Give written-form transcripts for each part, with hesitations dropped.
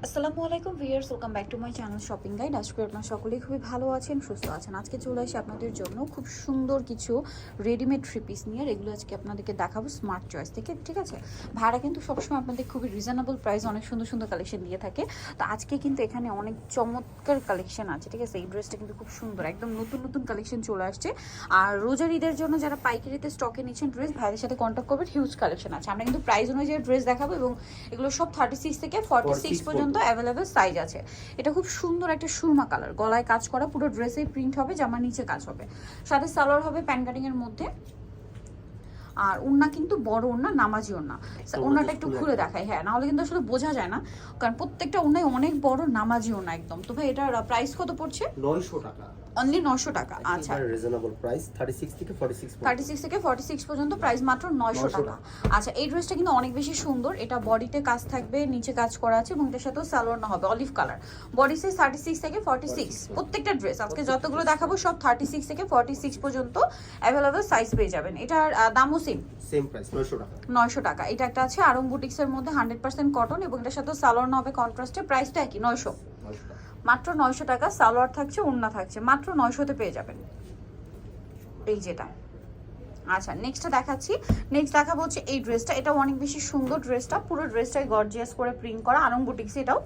আসসালামু আলাইকুম viewers, welcome back to my channel shopping guide. আজকে আপনারা সকলেই খুবই ভালো আছেন, সুস্থ আছেন। আজকে চলে আসি আপনাদের জন্য খুব সুন্দর কিছু রেডিমেড থ্রি পিস নিয়ে। এগুলো আজকে আপনাদেরকে দেখাবো স্মার্ট চয়েস থেকে, ঠিক আছে? ভাড়া কিন্তু সবসময় আপনাদের খুবই রিজনেবল প্রাইস অনেক সুন্দর সুন্দর কালেকশন দিয়ে থাকে। তো আজকে কিন্তু এখানে অনেক চমৎকার কালেকশন আছে, ঠিক আছে? এই ড্রেসটা কিন্তু খুব সুন্দর, একদম নতুন নতুন কালেকশন চলে আসছে। আর রোজার ঈদের জন্য যারা পাইকারিতে স্টকে নিচ্ছেন ড্রেস, ভাইদের সাথে কন্ট্যাক্ট করবেন, হিউজ কালেকশন আছে। আমরা কিন্তু প্রাইস অনুযায়ী ড্রেস দেখাবো এবং এগুলো সব 36 থেকে 46 পর্যন্ত অ্যাভেলেবেল সাইজ আছে। এটা খুব সুন্দর একটা সুরমা কালার, গলায় কাজ করা, পুরো ড্রেসে প্রিন্ট হবে, জামার নিচে কাজ হবে, সাথে সালোয়ার হবে প্যান কাটিং এর মধ্যে। আর ওড়না কিন্তু বড় ওড়না, নামাজি ওড়না। ওড়নাটা একটু খুলে দেখাই, হ্যাঁ, নাহলে কিন্তু আসলে বোঝা যায় না, কারণ প্রত্যেকটা ওড়নায় অনেক বড় নামাজি ওড়না একদম। তো ভাই এটার প্রাইস কত পড়ছে? 900 টাকা, অনলি 900 টাকা। আচ্ছা, রিজনেবল প্রাইস। 36 থেকে 46 পর্যন্ত প্রাইস মাত্র 900 টাকা। আচ্ছা, এই ড্রেসটা কিন্তু অনেক বেশি সুন্দর। এটা বডিতে কাজ থাকবে, নিচে কাজ করা আছে এবং এটার সাথেও সালোয়ার না হবে অলিভ কালার। বডি সাইজ 36 থেকে 46। প্রত্যেকটা ড্রেস আজকে যতগুলো দেখাবো সব 36 থেকে 46 পর্যন্ত অ্যাভেলেবল সাইজ পেয়ে যাবেন। এটার দামও সেম প্রাইস 900 টাকা। 900 টাকা। এটা একটা আছে আরং বুটিক্স এর মধ্যে 100% কটন এবং এটার সাথে সালোয়ার না হবে কন্ট্রাস্টে। প্রাইসটা একই 900, মাত্র 900 টাকা। সালোয়ার থাকছে, ওড়না থাকছে, মাত্র 900 তে পেয়ে যাবেন এই যেটা। আচ্ছা, নেক্সটটা দেখাচ্ছি। নেক্সট দেখাবো হচ্ছে এই ড্রেসটা। এটা অনেক বেশি সুন্দর ড্রেসটা, পুরো ড্রেসটাই গর্জিয়াস করে প্রিন্ট করা, আরং বুটিক্স। এটাও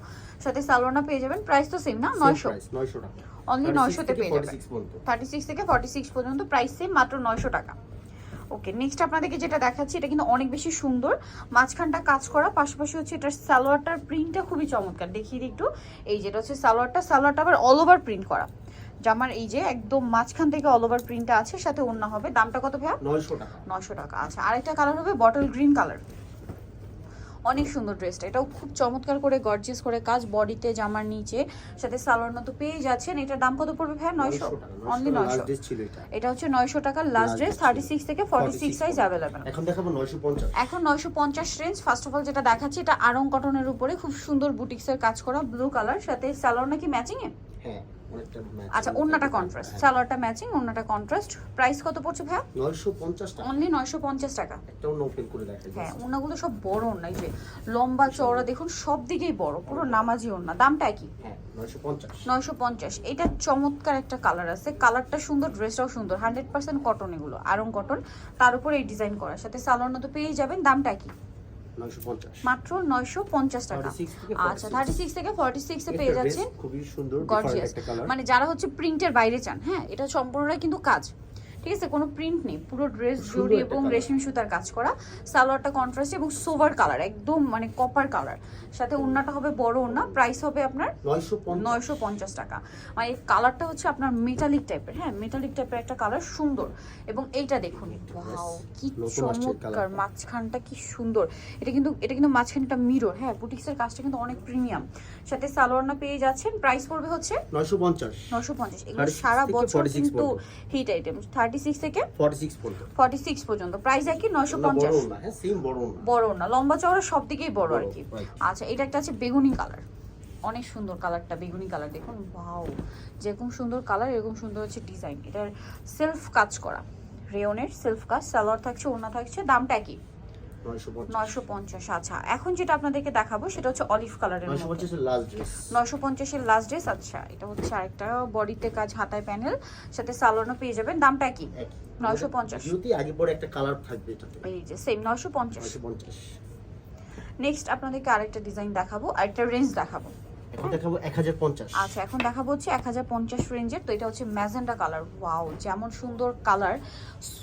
সাথে সালোয়ারটা পেয়ে যাবেন। প্রাইস তো সেম না, 900 টাকা। অনলি 900 তে পেয়ে যাবেন। 36 থেকে 46 পর্যন্ত প্রাইস সেম, মাত্র 900 টাকা। ওকে, নেক্সট আপনাদেরকে যেটা দেখাচ্ছি, এটা কিন্তু অনেক বেশি সুন্দর, মাঝখানটা কাজ করা, পাশাপাশি হচ্ছে এটার সালোয়ারটার প্রিন্টটা খুবই চমৎকার। দেখিয়ে দিই একটু, এই যেটা হচ্ছে সালোয়ারটা আবার অল ওভার প্রিন্ট করা। জামার এই যে একদম মাঝখান থেকে অল ওভার প্রিন্টটা আছে, সাথে ওড়না হবে। দামটা কত ভাইয়া? 900 টাকা। 900 টাকা। আচ্ছা, আরেকটা কালার হবে বটল গ্রিন কালার। অনেক সুন্দর ড্রেসটা, এটাও খুব চমৎকার করে গর্জিয়াস করে কাজ, বডিতে জামার নিচে, সাথে সালোয়ার মতো পেয়ে যাচ্ছেন। এটার দাম কত পড়বে ভাইয়া? 900, অনলি 900। এটা হচ্ছে 900 টাকার লাস্ট ড্রেস, 36 থেকে 46 সাইজ अवेलेबल। এখন দেখাবো 950। এখন 950 রেঞ্জ। ফার্স্ট অফ অল যেটা দেখাচ্ছি, এটা আরং কটনের উপরে খুব সুন্দর বুটিক্সের কাজ করা, ব্লু কালার, সাথে সালোয়ার নাকি ম্যাচিং এ? হ্যাঁ, অনেকটা ম্যাচ। আচ্ছা, ওড়নাটা কন্ট্রাস্ট, সালোয়ারটা ম্যাচিং, ওড়নাটা কন্ট্রাস্ট। প্রাইস কত পড়ছে ভাইয়া? 950 টাকা। অনলি 950 টাকা। একটাও ওপেন করে দেখাই। হ্যাঁ, ওড়নাগুলো সব বড় ওড়না, এই যে লম্বা চওড়া দেখুন, সব দিকেই বড়, পুরো নামাজি ওড়না। দামটা কি? হ্যাঁ, 950। 950। এটা চমৎকার একটা কালার আছে, কালারটা সুন্দর, ড্রেসটাও সুন্দর, 100% কটন, এগুলো আরং কটন, তার উপরে এই ডিজাইন করা, সাথে সালোয়ার মতো পেয়ে যাবেন। দামটা কি? 950, মাত্র 950 টাকা। আচ্ছা, 36 থেকে 46 এ পেয়ে যাচ্ছেন। খুবই সুন্দর গর্জিয়াস, মানে যারা হচ্ছে প্রিন্টের বাইরে চান, হ্যাঁ, এটা সম্পূর্ণটাই কিন্তু কাজ, ঠিক আছে? কোনো প্রিন্ট নেই, পুরো ড্রেস জড়ি এবং রেশমি সুতার কাজ করা। সালোয়ারটা কন্ট্রাস্ট এবং সোভার কালার, একদম মানে কপার কালার, সাথে ওড়নাটা হবে বড় ওড়না। প্রাইস হবে আপনার 950 টাকা। মানে এই কালারটা হচ্ছে আপনার মেটালিক টাইপের, হ্যাঁ, মেটালিক টাইপের একটা কালার, সুন্দর। এবং এইটা দেখুন, ওয়াও, কি চমৎকার, মাঝখানটা কি সুন্দর। এটা কিন্তু মাঝখানটা মিরর, হ্যাঁ, বুটিক্সের কাজটা কিন্তু অনেক প্রিমিয়াম, সাথে সালোয়ারটা পেয়ে যাচ্ছেন। প্রাইস পড়বে হচ্ছে 950। এগুলো সারা বছর কিন্তু হিট আইটেম। 36 থেকে 46 পর্যন্ত প্রাইস একই, 950। হ্যাঁ, সেম বড় না, লম্বা চওড়া সব দিকেই বড় আর কি। আচ্ছা, এটা একটা আছে বেগুনি কালার, অনেক সুন্দর কালারটা, বেগুনি কালার দেখুন, ওয়াও, যেরকম সুন্দর কালার এরকম সুন্দর হচ্ছে ডিজাইন। এটার সেলফ কাজ করা, রেয়নের সেলফ কাজ, সালোয়ার থাকছে, ওড়না থাকছে। দামটা কি? 950। আচ্ছা, এখন যেটা আপনাদেরকে দেখাবো সেটা হচ্ছে অলিভ কালারের মধ্যে, 950 এর লাস্ট ড্রেস। 950 এর লাস্ট ড্রেস। আচ্ছা, এটা হচ্ছে আরেকটা বডিতে কাজ, হাতায় প্যানেল, সাথে সালোয়ারও পেয়ে যাবেন। দামটা কি? 950। যদি আগে পরে একটা কালার থাকবে এটাতে, এই যে সেম 950। নেক্সট আপনাদেরকে আরেকটা ডিজাইন দেখাবো, আরেকটা রেঞ্জ দেখাবো। এখন দেখাবো 1050। আচ্ছা, এখন দেখাবো হচ্ছে 1050 রেঞ্জের। তো এটা হচ্ছে ম্যাজেন্টা কালার, ওয়াও, যেমন সুন্দর কালার,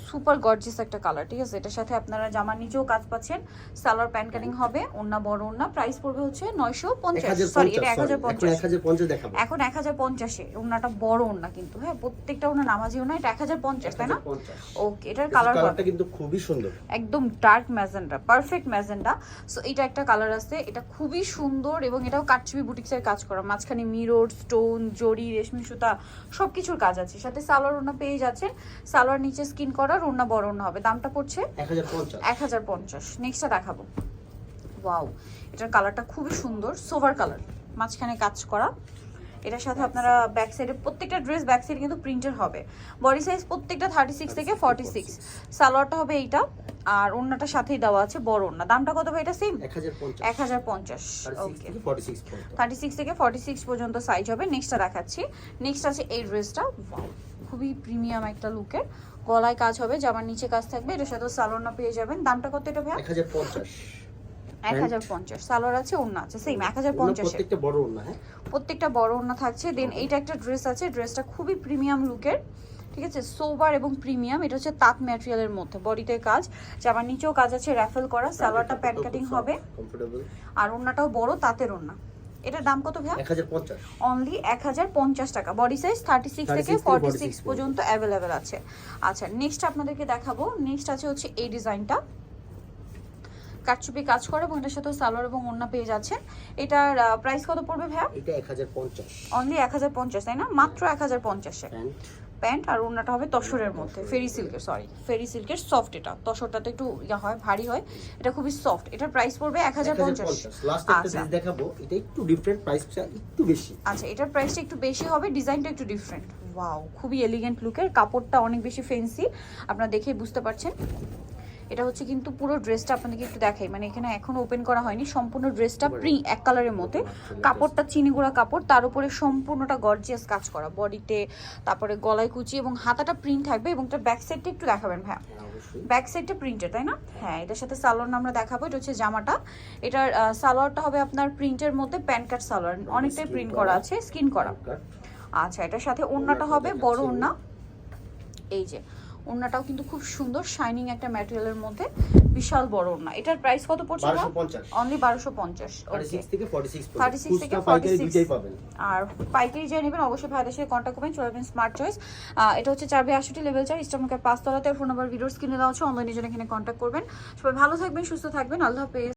সুপার গর্জিয়াস একটা কালার, ঠিক আছে? এটার সাথে আপনারা জামার নিচেও কাজ পাচ্ছেন, সালোয়ার প্যান্ট কাটিং হবে, ওড়না বড় ওড়না। প্রাইস পড়বে হচ্ছে 950, সরি, এটা 1050 দেখাবো। এখন 1050 এ। ওড়নাটা বড় ওড়না কিন্তু, হ্যাঁ, প্রত্যেকটা ওড়না নামাজি ওড়না। এটা 1050, তাই না? ওকে, এটার কালারটা কিন্তু খুবই সুন্দর, একদম dark magenta, perfect magenta. So এটা একটা কালার আছে, এটা খুবই সুন্দর এবং এটাও কাটছবি বুটিক্সের কাজ করা, মাঝখানে মিরর, স্টোন, জড়ি, রেশমি সুতা, সবকিছুর কাজ আছে, সাথে সালোয়ার ওড়না পেয়ে যাচ্ছেন। সালোয়ার নিচে স্কিন করা, ওড়না বড় ওড়না হবে। দামটা পড়ছে 1050। নেক্সটটা দেখাবো, ওয়াও, এটার কালারটা খুবই সুন্দর, সোভার কালার, মাঝখানে কাজ করা। এটার সাথে আপনারা ব্যাক সাইডে প্রত্যেকটা ড্রেস ব্যাক সাইডে কিন্তু প্রিন্টের হবে। বডি সাইজ প্রত্যেকটা 36 থেকে 46। সালোয়ারটা হবে এইটা, আর ওড়নাটার সাথেই দেওয়া আছে বড় ওড়না। দামটা কত ভাই এটা সেম? 1050। ওকে, 36 থেকে 46 পর্যন্ত সাইজ হবে। নেক্সটটা দেখাচ্ছি। নেক্সট আছে এই ড্রেসটা, খুবই প্রিমিয়াম একটা লুকের, গলায় কাজ হবে, জামার নিচে কাজ থাকবে, এটার সাথে সালোয়ার পেয়ে যাবেন। দামটা কত এটা ভাই? 1050। সালোয়ার আছে, ওড়না আছে সেম 1050। প্রত্যেকটা বড় ওড়না, হ্যাঁ প্রত্যেকটা বড় ওড়না থাকছে। দেন এইটা একটা ড্রেস আছে, ড্রেসটা খুবই প্রিমিয়াম লুকের, ঠিক আছে, সোবার এবং প্রিমিয়াম। এটা হচ্ছে তাঁত ম্যাটেরিয়ালের মধ্যে, বডিতে কাজ, জামার নিচেও কাজ আছে, র্যাফেল করা। সালোয়ারটা প্যান্ট কাটিং হবে, আর ওড়নাটাও বড় তাঁতের ওড়না। এটার দাম কত ভাইয়া? 1050। অনলি 1050 টাকা। বডি সাইজ 36 থেকে 46 পর্যন্ত অ্যাভেলেবেল আছে। আচ্ছা, নেক্সট আপনাদেরকে দেখাবো। নেক্সট আছে হচ্ছে এই ডিজাইনটা, কাটচুপি কাজ করে এবং এটার সাথে সালোয়ার এবং ওড়না পেয়ে যাচ্ছেন। এটার প্রাইস কত পড়বে ভাইয়া? এটা 1050। অনলি 1050, তাই না? মাত্র 1050 এ প্যান্ট, আর ওড়নাটা হবে তসরের মধ্যে, ফেরি সিল্কের সফট। এটা তসরটা তো একটু ইয়া হয়, ভারী হয়, এটা খুবই সফট। এটার প্রাইস পড়বে 1050। লাস্ট একটা ড্রেস দেখাবো, এটা একটু ডিফারেন্ট, প্রাইসটা একটু বেশি। আচ্ছা, এটার প্রাইসটা একটু বেশি হবে, ডিজাইনটা একটু ডিফারেন্ট। ওয়াও, খুবই এলিগেন্ট লুকের, কাপড়টা অনেক বেশি ফ্যান্সি, আপনারা দেখেই বুঝতে পারছেন। এটা হচ্ছে কিন্তু পুরো ড্রেসটা আপনাদেরকে একটু দেখাই, মানে এখানে এখনো ওপেন করা হয়নি, সম্পূর্ণ ড্রেসটা এক কালারের মধ্যে, কাপড়টা চিনিগুড়া কাপড়, তার উপরে সম্পূর্ণটা গর্জিয়াস কাজ করা, বডিতে, তারপরে গলায় কুচি এবং হাতাটা প্রিন্ট থাকবে। এবং তার ব্যাক সাইডটা একটু দেখাবেন ভাইয়া? ব্যাক সাইডটা প্রিন্টের, তাই না? হ্যাঁ, এটার সাথে সালোয়ার আমরা দেখাবো। এটা হচ্ছে জামাটা, এটার সালোয়ারটা হবে আপনার প্রিন্টের মধ্যে, প্যান্ট কাট সালোয়ার, অনেকটাই প্রিন্ট করা আছে, স্কিন করা। আচ্ছা, এটার সাথে ওড়নাটা হবে বড় ওড়না, এই যে ওড়নাটাও কিন্তু খুব সুন্দর শাইনিং একটা ম্যাটেরিয়ালের মধ্যে, বিশাল বড় ওড়না। এটার প্রাইস কত পড়ছে? 1250। অনলি 1250। 36 থেকে 46 36 থেকে 46 পাবেন। আর পাইকারি যাই নেবেন অবশ্যই ভাইদের সাথে কন্ট্যাক্ট করবেন, চলে আসবেন স্মার্ট চয়েস। এটা হচ্ছে 462 লেভেল 4 ইস্টার্নমার্কেট 5 তলাতে। ফোন নাম্বার ভিডিওর স্ক্রিনে দেওয়া আছে, অনলাইনে জন্য এখানে কন্ট্যাক্ট করবেন। সবাই ভালো থাকবেন, সুস্থ থাকবেন, আল্লাহ হাফেজ।